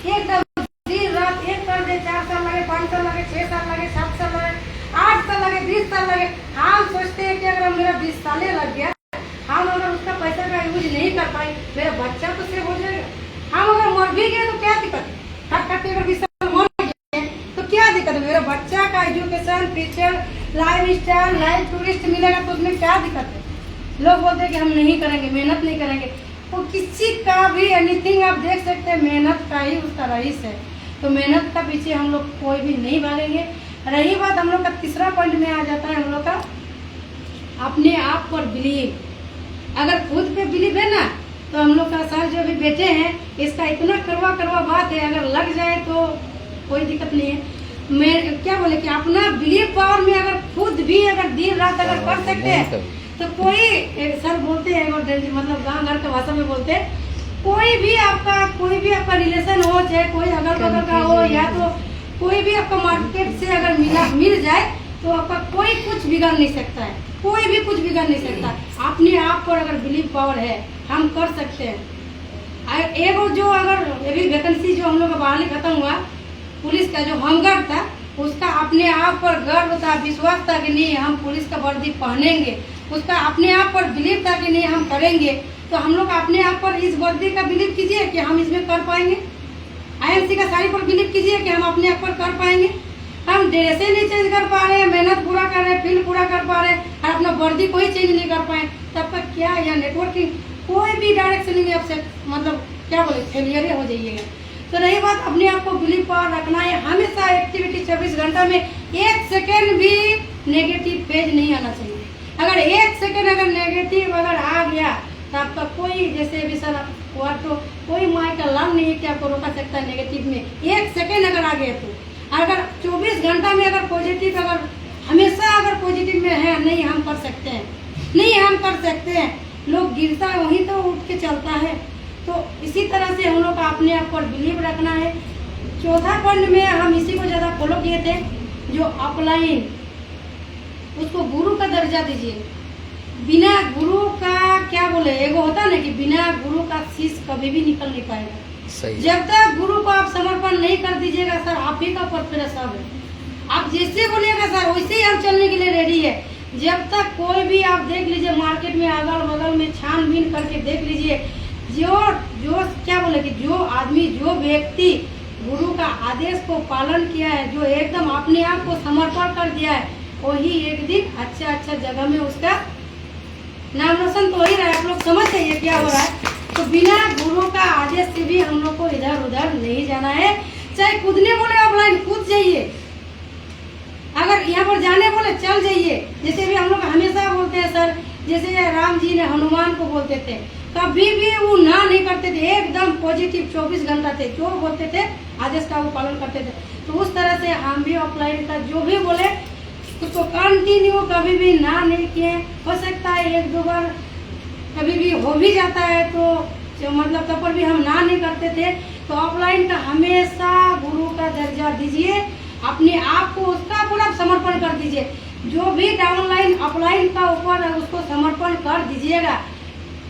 एकदम दिन रात एक कर दे, 4 साल लगे, 5 साल लगे, 6 साल लगे, 7 साल लगे, 8 साल लगे, 20 साल लगे। हम सोचते हैं कि अगर मेरा 20 साल लग गया, हम अगर उसका पैसा का यूज नहीं कर पाए, मेरा बच्चा तो सेव हो जाएगा। हम अगर मर भी गए तो क्या दिक्कत है? खट खट के अगर 20 साल मर गए तो क्या दिक्कत है? मेरा बच्चा का education, future, life style, life tourist मिलेगा तो उसमें क्या दिक्कत है? लोग बोलते हैं कि हम नहीं करेंगे, मेहनत नहीं करेंगे। तो किसी का भी एनीथिंग आप देख सकते हैं, मेहनत का ही उसका रईस है। तो मेहनत का पीछे हम लोग कोई भी नहीं भागेंगे। रही बात हम लोग का तीसरा पॉइंट में आ जाता है हम लोग का अपने आप पर बिलीव। अगर खुद पे बिलीव है ना तो हम लोग का सर जो भी बेटे हैं, इसका इतना करवा बात है, अगर लग जाए तो कोई दिक्कत नहीं है। मैं क्या बोले कि अपना बिलीव पावर में अगर खुद भी अगर दिन रात अगर कर सकते हैं तो कोई सर बोलते हैं, मतलब गाँव घर के भाषा में बोलते हैं, कोई भी आपका रिलेशन हो, चाहे कोई अगल बगल का हो, या तो कोई भी आपका मार्केट से अगर मिल जाए तो आपका कोई कुछ बिगाड़ नहीं सकता है, कोई भी कुछ बिगाड़ नहीं सकता। अपने आप पर अगर बिलीव पावर है, हम कर सकते हैं। एक जो अगर अभी वैकेंसी जो हम लोग का बहाली खत्म हुआ, पुलिस का जो होमगार्ड था, उसका अपने आप पर गर्व था, विश्वास था कि नहीं हम पुलिस का वर्दी पहनेंगे, उसका अपने आप पर बिलीव था कि नहीं हम करेंगे। तो हम लोग अपने आप पर इस वर्दी का बिलीव कीजिए कि हम इसमें कर पाएंगे। IMC का साड़ी पर बिलीव कीजिए कि हम अपने आप पर कर पाएंगे। हम ड्रेस ही नहीं चेंज कर पा रहे हैं, मेहनत पूरा कर रहे हैं, फील्ड पूरा कर पा रहे हैं और अपना वर्दी को ही चेंज नहीं कर पाए, तब तक क्या या नेटवर्किंग कोई भी डायरेक्शन में आपसे मतलब क्या बोले फेलियर हो जाइएगा। तो रही बात अपने आप को बिलीव पावर रखना है, हमेशा एक्टिविटी 24 घंटा में 1 सेकेंड भी नेगेटिव पेज नहीं आना चाहिए। अगर 1 सेकेंड अगर नेगेटिव अगर आ गया तो आपका कोई, जैसे भी सर हुआ तो कोई माई का लाभ नहीं है कि आपको रोका सकता है नेगेटिव में। 1 सेकेंड अगर आ गया तो अगर 24 घंटा में अगर पॉजिटिव, अगर हमेशा अगर पॉजिटिव में है, नहीं हम कर सकते हैं, नहीं हम कर सकते हैं, लोग गिरता है वहीं तो उठ के चलता है। तो इसी तरह से हम लोग का अपने आप पर बिलीव रखना है। चौथा पॉइंट में हम इसी को ज़्यादा फॉलो किए थे, जो अपलाइन, उसको गुरु का दर्जा दीजिए। बिना गुरु का क्या बोले, एगो होता है ना कि बिना गुरु का शिष्य कभी भी निकल नहीं पाएगा। सही। जब तक गुरु को आप समर्पण नहीं कर दीजिएगा सर, आप ही का पर सब है। आप जैसे बोलिएगा सर वैसे ही हम चलने के लिए रेडी है। जब तक कोई भी आप देख लीजिए मार्केट में अगल बगल में छानबीन करके देख लीजिए, जो क्या बोले कि जो आदमी, जो व्यक्ति गुरु का आदेश को पालन किया है, जो एकदम अपने आप को समर्पण कर दिया है, वही एक दिन अच्छा जगह में उसका नाम रोशन तो हो ही रहा है। आप लोग समझ जाइए क्या हो रहा है। तो बिना गुरु का आदेश से भी हम लोग को इधर उधर नहीं जाना है। चाहे कूदने बोले ऑफलाइन कूद जाइए, अगर यहाँ पर जाने बोले चल जाइए। जैसे भी हम लोग हमेशा बोलते हैं सर, जैसे राम जी ने हनुमान को बोलते थे, कभी भी वो ना नहीं करते थे, एकदम पॉजिटिव 24 घंटा थे, जो बोलते थे आदेश का वो पालन करते थे। तो उस तरह से हम भी ऑफलाइन का जो भी बोले उसको कंटिन्यू कभी भी ना नहीं किए। हो सकता है 1-2 बार कभी भी हो भी जाता है तो मतलब तब पर भी हम ना नहीं करते थे। तो ऑफलाइन का हमेशा गुरु का दर्जा दीजिए, अपने आप को उसका पूरा समर्पण कर दीजिए। जो भी डाउनलाइन अपलाइन का ऊपर उसको समर्पण कर दीजिएगा।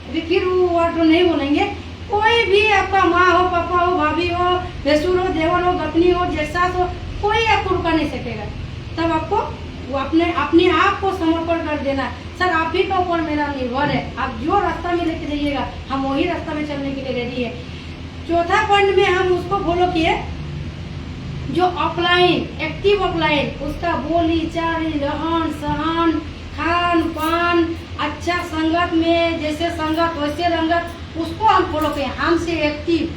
अभी फिर वो वर्ड नहीं बोलेंगे, कोई भी आपका माँ हो, पापा हो, भाभी हो, भैंसुर हो, देवर हो, गपनी हो, जैसा हो, कोई आपको रुका नहीं सकेगा। तब आपको वो अपने आप को समर्पण कर देना। सर आप ही का ऊपर मेरा निर्भर है, आप जो रास्ता में लेके जाइएगा हम वही रास्ता में चलने के लिए रेडी है। चौथा पॉइंट में हम उसको फॉलो किए, जो ऑफलाइन एक्टिव ऑफलाइन, उसका बोली चाली, रहन सहन, खान पान, अच्छा संगत में जैसे संगत वैसे रंगत, उसको हम फॉलो किए। हमसे एक्टिव,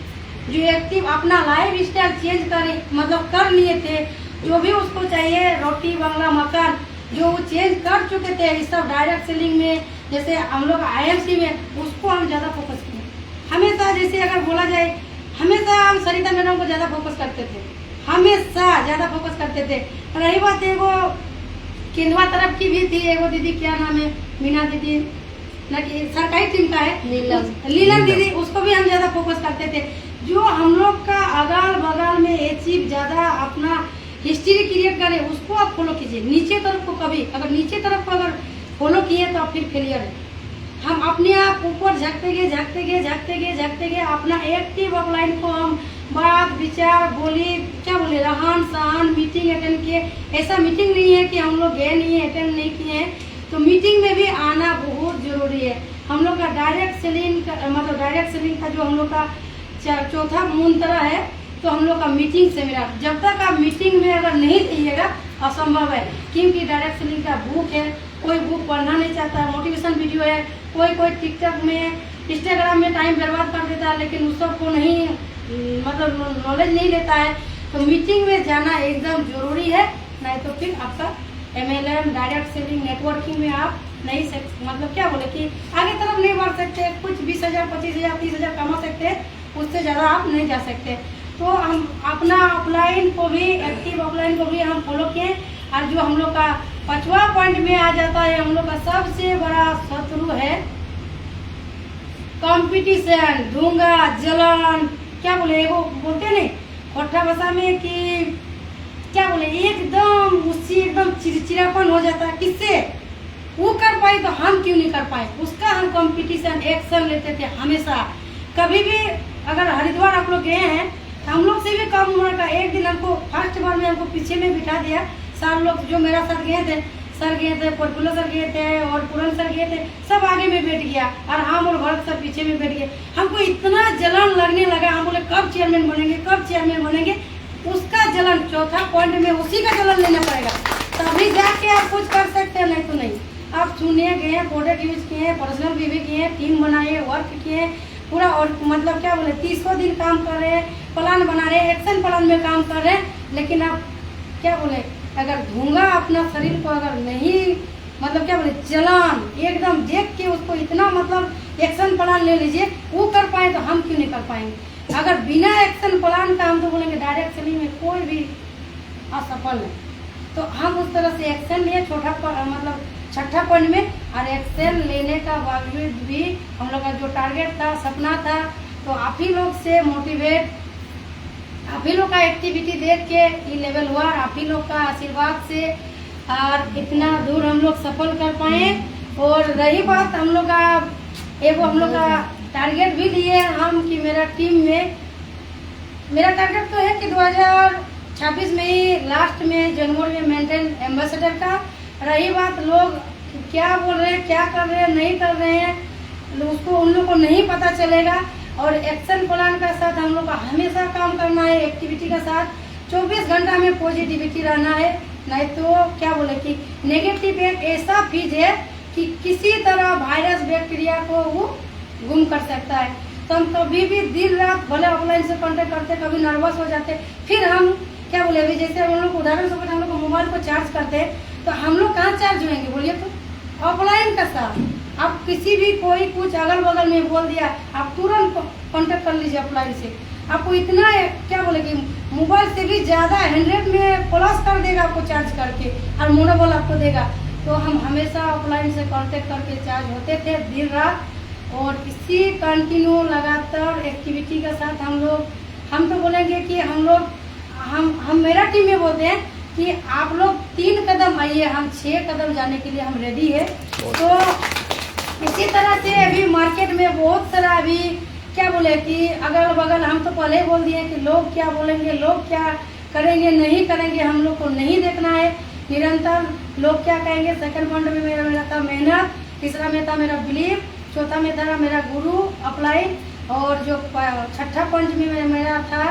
जो एक्टिव अपना लाइफ स्टाइल चेंज करे, मतलब कर लिए थे, जो भी उसको चाहिए रोटी बंगला मकान, जो वो चेंज कर चुके थे इस सब डायरेक्ट सेलिंग में, जैसे हम लोग IMC में, उसको हम ज़्यादा फोकस किए। हमेशा जैसे अगर बोला जाए, हमेशा हम सरिता मैडम को ज़्यादा फोकस करते थे, हमेशा ज़्यादा फोकस करते थे। रही बात है वो केंद्रवा तरफ की भी थी, एगो दीदी क्या नाम है, मीना दीदी ना कि सरकारी टीम का है, लीला दीदी, उसको भी हम ज़्यादा फोकस करते थे। जो हम लोग का अगल बगल में अचीव ज़्यादा अपना हिस्ट्री क्रिएट करे, उसको आप फॉलो कीजिए। नीचे तरफ को कभी अगर नीचे तरफ को अगर फॉलो किए तो आप फिर फेलियर है। हम अपने आप ऊपर झकते गए अपना एक्टिव ऑफलाइन को हम बात विचार विचार बोली, क्या बोले, रहन सहन, मीटिंग अटेंड किए। ऐसा मीटिंग नहीं है कि हम लोग गए नहीं है, अटेंड नहीं किए हैं। तो मीटिंग में भी आना बहुत जरूरी है। हम लोग का डायरेक्ट सेलिंग का मतलब डायरेक्ट सेलिंग का जो हम लोग का चौथा मंत्र है, तो हम लोग का मीटिंग से मेरा, जब तक आप मीटिंग में अगर नहीं रहिएगा असंभव है। क्योंकि डायरेक्ट सेलिंग का बुक है, कोई बुक पढ़ना नहीं चाहता, मोटिवेशन वीडियो है, कोई टिकटॉक में, इंस्टाग्राम में टाइम बर्बाद कर देता है, लेकिन उस सबको नहीं मतलब नॉलेज नहीं लेता है। तो मीटिंग में जाना एकदम जरूरी है, नहीं तो फिर आपका MLM डायरेक्ट सेलिंग नेटवर्किंग में आप नहीं मतलब क्या बोले कि आगे तरफ नहीं बढ़ सकते। कुछ 20,000 25,000 30,000 कमा सकते हैं, उससे ज़्यादा आप नहीं जा सकते। तो हम अपना ऑफलाइन को भी, एक्टिव ऑफलाइन को भी हम फॉलो किए। और जो हम लोग का 5वां पॉइंट में आ जाता है, हम लोग का सबसे बड़ा शत्रु है कंपटीशन, धुंगा जलन, क्या बोले वो बोलते नहीं खोटा भाषा में कि क्या बोले, एकदम उससे एकदम चिड़चिड़ापन हो जाता है। किससे? वो कर पाए तो हम क्यों नहीं कर पाए, उसका हम कंपटीशन एक्शन लेते थे हमेशा। कभी भी अगर हरिद्वार आप लोग गए हैं, हम लोग से भी कम उम्र का, एक दिन हमको फर्स्ट बार में हमको पीछे में बिठा दिया। सर लोग जो मेरा साथ गए थे, सर गए थे, प्रफुल्ल सर गए थे और पूरन सर गए थे, सब आगे में बैठ गया और हम और भरत सर पीछे में बैठ गए। हमको इतना जलन लगने लगा, हम बोले कब चेयरमैन बनेंगे, कब चेयरमैन बनेंगे। उसका जलन, चौथा पॉइंट में उसी का जलन लेना पड़ेगा, तभी जाके आप कुछ कर सकते हैं, नहीं तो नहीं। आप सुनिए गए, प्रोडक्ट यूज किए, पर्सनल भी किए, टीम बनाए, वर्क किए पूरा, और मतलब क्या बोले 30 दिन काम कर रहे हैं, प्लान बना रहे हैं, एक्शन प्लान में काम कर रहे हैं। लेकिन आप क्या बोले, अगर धूंगा अपना शरीर को अगर नहीं मतलब क्या बोले जलन एकदम देख के उसको इतना मतलब एक्शन प्लान ले लीजिए, वो कर पाए तो हम क्यों नहीं कर पाएंगे। अगर बिना एक्शन प्लान का हम तो बोलेंगे डायरेक्ट सेलिंग में कोई भी असफल है। तो हम उस तरह से एक्शन लिए मतलब छठा पॉइंट में, और एक्शन लेने का बावजूद भी हम लोग का जो टारगेट था, सपना था, तो आप ही लोग से मोटिवेट, आप ही लोग का एक्टिविटी देख के ये लेवल हुआ, आप ही लोग का आशीर्वाद से और इतना दूर हम लोग सफल कर पाए। और रही बात हम लोग का एगो हम लोग का टारगेट भी लिए हम कि मेरा टीम में, मेरा टारगेट तो है कि 2026 में ही लास्ट में जनवरी में मेंटेन एम्बेसडर का। रही बात लोग क्या बोल रहे हैं, क्या कर रहे हैं, नहीं कर रहे हैं, उसको उन लोग को नहीं पता चलेगा। और एक्शन प्लान का साथ हम लोग का हमेशा काम करना है, एक्टिविटी का साथ 24 घंटा में पॉजिटिविटी रहना है, नहीं तो क्या बोले कि नेगेटिव एक ऐसा चीज है कि किसी तरह वायरस बैक्टीरिया को वो गुम कर सकता है। तो हम कभी भी दिन रात भले ऑफलाइन से कांटेक्ट करते, कभी नर्वस हो जाते, फिर हम क्या बोले अभी जैसे हम लोग उदाहरण से हम लोग मोबाइल को चार्ज करते हैं, तो हम लोग कहाँ चार्ज होंगे बोलिए, तो ऑफलाइन का साथ। आप किसी भी कोई कुछ अगल बगल में बोल दिया, आप तुरंत कांटेक्ट कर लीजिए ऑफलाइन से। आपको इतना क्या बोले कि मोबाइल से भी ज़्यादा 100 में प्लस कर देगा आपको चार्ज करके, और मोनोबल आपको देगा। तो हम हमेशा ऑफलाइन से कांटेक्ट करके चार्ज होते थे दिन रात, और इसी कंटिन्यू लगातार एक्टिविटी के साथ हम तो बोलेंगे कि हम मेरा टीम में बोलते हैं कि आप लोग 3 कदम आइए, हम 6 कदम जाने के लिए हम रेडी है। तो इसी तरह से अभी मार्केट में बहुत सारा अभी क्या बोले कि अगल बगल, हम तो पहले ही बोल दिए कि लोग क्या बोलेंगे, लोग क्या करेंगे नहीं करेंगे, हम लोग को नहीं देखना है। निरंतर लोग क्या कहेंगे। सेकंड पॉइंट में मेरा था मेहनत, तीसरा में था मेरा बिलीव, चौथा में था मेरा गुरु अप्लाई, और जो छठा पॉइंट में मेरा था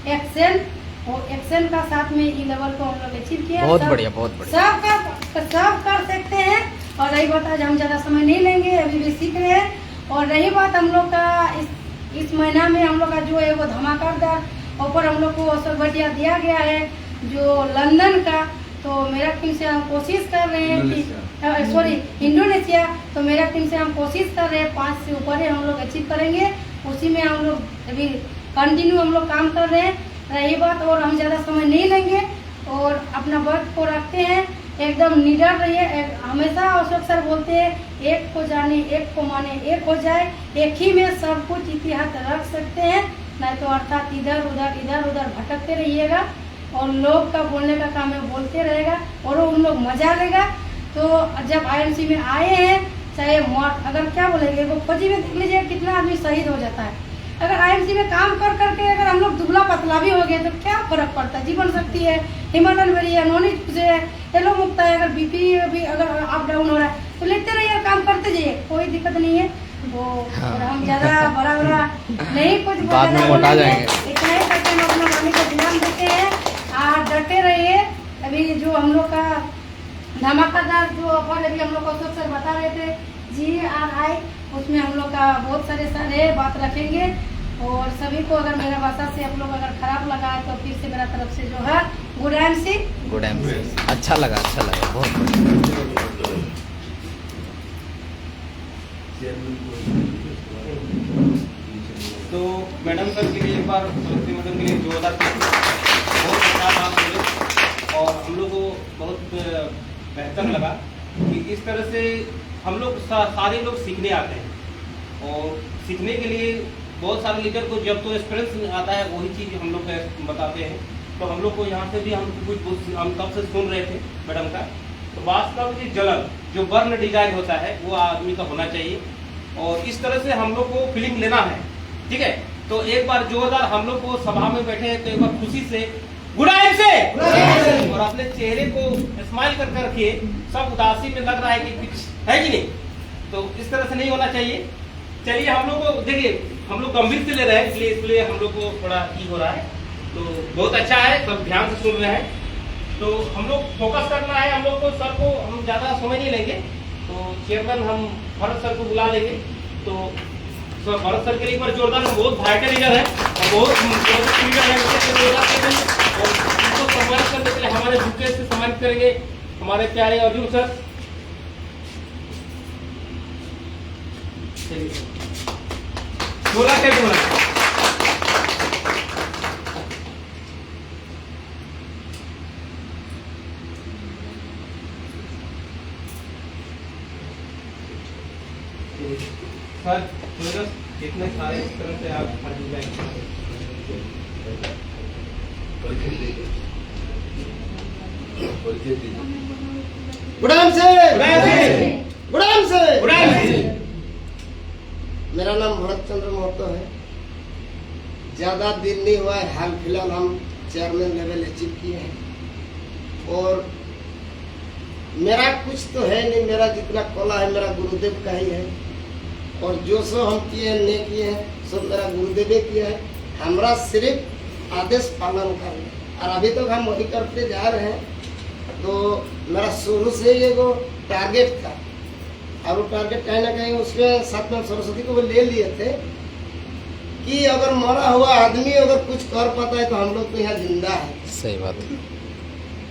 एक्शन। और एक्शन का साथ में ई लेवल को हम लोग अचीव किया। बहुत बढ़िया, बहुत बढ़िया। सब कर सकते हैं। और रही बात, आज हम ज़्यादा समय नहीं लेंगे, अभी भी सीख रहे हैं। और रही बात हम लोग का इस महीना में हम लोग का जो है वो धमाकेदार ऑफर हम लोग को अवसर दिया गया है जो लंदन का। तो मेरा टीम से हम कोशिश कर रहे हैं कि इंडोनेशिया, तो मेरा टीम से हम कोशिश कर रहे हैं 5 से ऊपर ही हम लोग अचीव करेंगे। उसी में हम लोग अभी कंटिन्यू हम लोग काम कर रहे हैं। रही बात, और हम ज़्यादा समय नहीं लेंगे और अपना वर्क को रखते हैं, एकदम निडर रहिए। हमेशा अशोक सर बोलते हैं एक को जाने एक को माने, एक हो जाए, एक ही में सब कुछ इतिहास रख सकते हैं। नहीं तो अर्थात इधर उधर भटकते रहिएगा, और लोग का बोलने का काम है बोलते रहेगा, और उन लोग मजा लेगा। तो जब IMC में आए हैं, चाहे अगर क्या बोलेंगे वो फौजी में देख लीजिए कितना आदमी शहीद हो जाता है। अगर आईएमसी में काम कर करके अगर हम लोग दुबला पतला भी हो गए तो क्या फर्क पड़ता है। जीवन शक्ति है, हिमालयन बेरी है, नॉनिज है, येलो मुक्ता है, अगर बीपी भी अगर अप डाउन हो रहा है तो लेते रहिए, काम करते जाइए, कोई दिक्कत नहीं है। वो और हम ज्यादा बड़ा नहीं कुछ बाद में मोटा जाएंगे। इतना ही करके हम अपना पानी को ध्यान देते हैं और डटे रहिए। अभी जो हम लोग का धमाकेदार जो ऑफर अभी हम लोग को अशोक सर बता रहे थे GRI, उसमें हम लोग का बहुत सारे बात रखेंगे। और सभी को अगर मेरा भाषा से आप लोग अगर खराब लगा है तो फिर से मेरा तरफ से जो है गुड एमसी। अच्छा लगा बहुत बढ़िया। तो मैडम सर के लिए एक बार सरस्वती मैडम के लिए जोरदार बहुत अच्छा काम किए और हम लोग को बहुत बेहतर लगा कि इस तरह से हम लोग सारे लोग सीखने आते हैं और सीखने के लिए बहुत सारे लीडर को जब तो एक्सपीरियंस आता है वही चीज़ हम लोग बताते हैं। तो हम लोग को यहाँ से भी हम तब से सुन रहे थे मैडम का। तो वास्तव में जलन जो बर्न डिजाइन होता है वो आदमी का होना चाहिए और इस तरह से हम लोग को फीलिंग लेना है, ठीक है। तो एक बार जोरदार हम लोग को सभा में बैठे हैं तो एक बार खुशी से गुडाई से और अपने चेहरे को स्माइल कर करके सब उदासी में लग रहा है कि कुछ है कि नहीं, तो इस तरह से नहीं होना चाहिए। चलिए हम लोग को देखिए हम लोग गंभीर से ले रहे हैं इसलिए हम लोग को थोड़ा की हो रहा है, तो बहुत अच्छा है, सब ध्यान से सुन रहे हैं। तो हम लोग फोकस करना है, हम लोग को सर को हम ज़्यादा समय नहीं लेंगे। तो चेयरमैन हम भरत सर को बुला लेंगे। तो सर भरत सर के लिए एक बार जोरदार, बहुत भाइटल लीडर है और बहुत लीडर है, और उनको सम्मानित करने के लिए हमारे बुके से सम्मानित करेंगे हमारे प्यारे अर्जुन सर। बोला कैसे बोला सर, इतने सारे इस तरह से आप मेरा नाम भरत चंद्र महतो है। ज़्यादा दिन नहीं हुआ है, हाल फिलहाल हम चेयरमैन लेवल अचीव किए हैं और मेरा कुछ तो है नहीं, मेरा जितना कला है मेरा गुरुदेव का ही है और जो सो हम किए हैं नहीं किए हैं सब मेरा गुरुदेव ने किया है। हमारा सिर्फ आदेश पालन करना और अभी तक हम वही करते जा रहे हैं। तो मेरा शुरू से ये वो टारगेट था और वो टारगेट कहीं ना कहीं उसमें साथ में सरस्वती को वो ले लिए थे कि अगर मरा हुआ आदमी अगर कुछ कर पाता है तो हम लोग तो यहाँ जिंदा है। सही बात।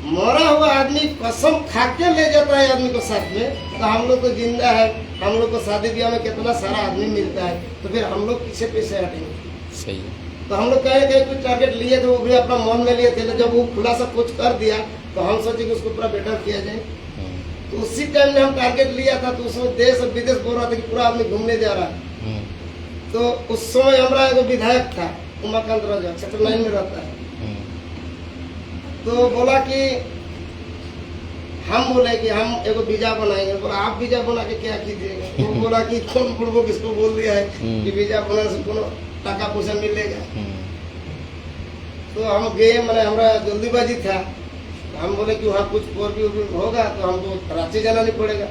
मरा हुआ आदमी कसम खा के ले जाता है आदमी को साथ में, तो हम लोग तो जिंदा है। हम लोग को शादी ब्याह में कितना सारा आदमी मिलता है, तो फिर हम लोग पीछे पीछे हटेंगे। सही। तो हम लोग कहीं कहीं कुछ टारगेट लिए थे, वो भी अपना मन में लिए थे। जब वो खुलासा कुछ कर दिया तो हम सोचे कि उसको पूरा बेटर किया जाए। तो उसी टाइम में हम टारगेट लिया था, तो उसमें देश और विदेश बोल रहा था कि पूरा आदमी घूमने जा रहा है। तो उस समय हमारा एक विधायक था उमाकांत राजा, सेक्टर 9 में रहता है। तो बोला कि हम बोले कि हम एक वीजा बनाएंगे। बोला आप वीजा बना के क्या कीजिएगा? तो बोला कि कौन बुढ़ो किसको बोल दिया है कि वीजा बनाने से कोनो टाका पैसा मिलेगा। तो हम गए, मैंने हमारा जल्दीबाजी था। हम बोले कि वहाँ कुछ और भी होगा तो हमको रांची जाना नहीं पड़ेगा।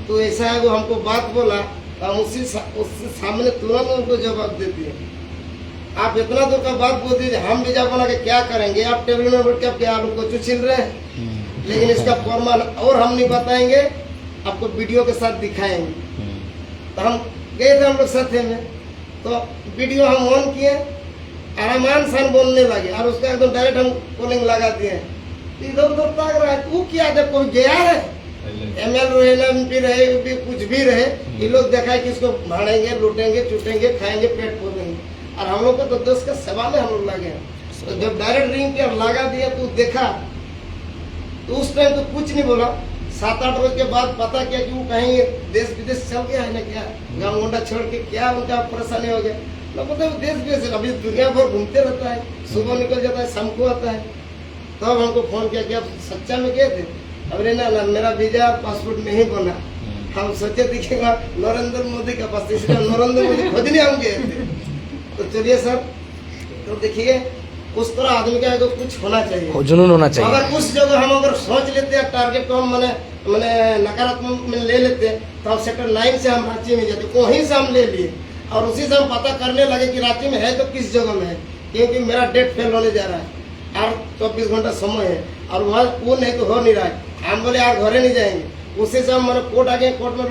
तो ऐसा है वो हमको बात बोला, हम उससे सामने तुरंत उनको जवाब दे दिए। आप इतना दूर का बात बोल दीजिए, हम वीजा बना के क्या करेंगे? आप टेबल में बैठ के आपके आलू को छिल रहे हैं, लेकिन इसका फॉर्मल और हम नहीं बताएंगे, आपको वीडियो के साथ दिखाएंगे। तो हम गए थे हम लोग साथ में, तो वीडियो हम ऑन किए, आरामान सान बोलने लगे और उसका एकदम डायरेक्ट हम कॉलिंग लगा दिए। इधर उधर ताक रहा है, तू क्या जब कोई गया है ML रहे MP रहे कुछ भी रहे, ये लोग देखा है कि इसको भाड़ेंगे, लूटेंगे, चूटेंगे, खाएंगे, पेट पोलेंगे। और हम लोग को तो देश का सेवा में हम लोग लगे हैं। तो जब डायरेक्ट रिंग पे लगा दिया तो देखा, तो उस टाइम तो कुछ नहीं बोला। 7-8 रोज के बाद पता किया कि वो कहीं देश विदेश चल गया है ना, क्या गाँव गोंडा छोड़ के क्या उनका परेशानी हो गया ना, पता है देश विदेश अभी दुनिया भर घूमते रहता है, सुबह निकल जाता है, शाम को आता है। तब तो हमको फोन किया कि आप सच्चा में गए थे? अरे ना मेरा वीजा पासपोर्ट नहीं बना। हम सोचे थे कि नरेंद्र मोदी का पास, इसलिए नरेंद्र मोदी खोजने हम गए थे। तो चलिए सर, तो देखिए उस तरह आदमी का एगो कुछ होना चाहिए, जुनून होना चाहिए। अगर उस जगह हम अगर सोच लेते हैं टारगेट को हम मैंने नकारात्मक में ले लेते तो हम सेक्टर 9 से हम रांची में जाते, वहीं से हम ले लिए और उसी से हम पता करने लगे कि रांची में है तो किस जगह में है, क्योंकि मेरा डेट फेल होने जा रहा है और 24 घंटा समय है और वहाँ वो नहीं तो हो नहीं रहा है। हम बोले यार घरे नहीं जाएंगे, उसी से हम कोर्ट आ गए, कोर्ट में